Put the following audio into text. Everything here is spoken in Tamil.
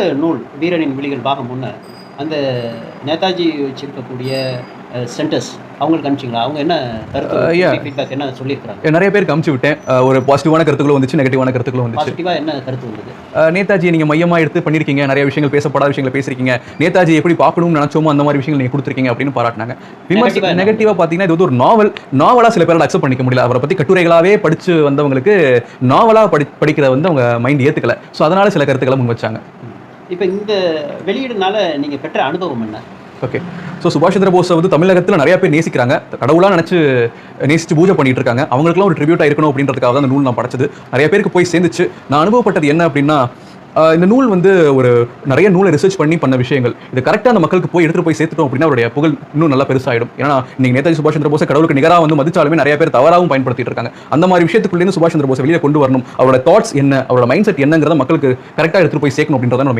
இந்த நூல் வீரனின் விழிகள் பாகம் 1 அந்த நேதாஜி வச்சிருக்கக்கூடிய சென்டர்ஸ் அவங்களுக்கு அனுப்பிச்சிங்களா? அவங்க என்ன கருத்து ஃபீட்பேக் என்ன சொல்லியிருக்காங்க? நிறைய பேருக்கு அனுப்பிச்சு விட்டேன். ஒரு பாசிட்டிவான கருத்துக்களும் வந்துச்சு, நெகட்டிவான கருத்துக்களும் வந்துச்சு. பாசிட்டிவா என்ன கருத்து வந்தது? நேதாஜியை நீங்கள் மையமாக எடுத்து பண்ணியிருக்கீங்க, நிறைய விஷயங்கள் பேசப்படாத விஷயங்களை பேசியிருக்கீங்க, நேதாஜி எப்படி பார்க்கணும்னு நினச்சோமோ அந்த மாதிரி விஷயங்கள் நீங்கள் கொடுத்துருக்கீங்க அப்படின்னு பாராட்டினாங்க. நெகட்டிவாக பார்த்தீங்கன்னா இது வந்து ஒரு நாவலாக சில பேரால் அக்செப்ட் பண்ணிக்க முடியல. அவரை பற்றி கட்டுரைகளாகவே படித்து வந்தவங்களுக்கு நாவலாக படிக்கிறத வந்து அவங்க மைண்ட் ஏற்றுக்கல. ஸோ அதனால சில கருத்துக்களை முன் வச்சாங்க. இப்போ இந்த வெளியீடுனால நீங்கள் பெற்ற அனுபவம் என்ன? ஓகே, ஸோ சுபாஷ் சந்திர போஸை வந்து தமிழகத்தில் நிறைய பேர் நேசிக்கிறாங்க, கடவுளாக நேசித்து பூஜை பண்ணிட்டு இருக்காங்க. அவங்களுக்குலாம் ஒரு ட்ரிபியூட்டாக இருக்கணும் அப்படின்றதுக்காக தான் அந்த நூல் நான் படிச்சது. நிறைய பேருக்கு போய் சேர்ந்துச்சு. நான் அனுபவப்பட்டது என்ன அப்படின்னா, இந்த நூல் வந்து ஒரு நிறைய நூலை ரிசர்ச் பண்ண விஷயங்கள். இது கரெக்டாக அந்த மக்களுக்கு போய் எடுத்துகிட்டு போய் சேர்த்துட்டோம் அப்படின்னா அவருடைய புகழ் இன்னும் நல்லா பெருசாகிடும். ஏன்னா நீங்கள் நேதாஜி சுபாஷ் சந்திர போஸை கடவுளுக்கு நிகராக வந்து மதிச்சாலுமே நிறைய பேர் தவறாகவும் பயன்படுத்திட்டு இருக்காங்க. அந்த மாதிரி விஷயத்துக்குள்ளேருந்து சுபாஷ் சந்திர போஸை வெளியே கொண்டு வரணும். அவரோட தாட்ஸ் என்ன, அவரோட மைண்ட் செட் என்னங்கிறத மக்களுக்கு கரெக்டாக எடுத்துகிட்டு போய் சேர்க்கணும் அப்படின்றத நம்ம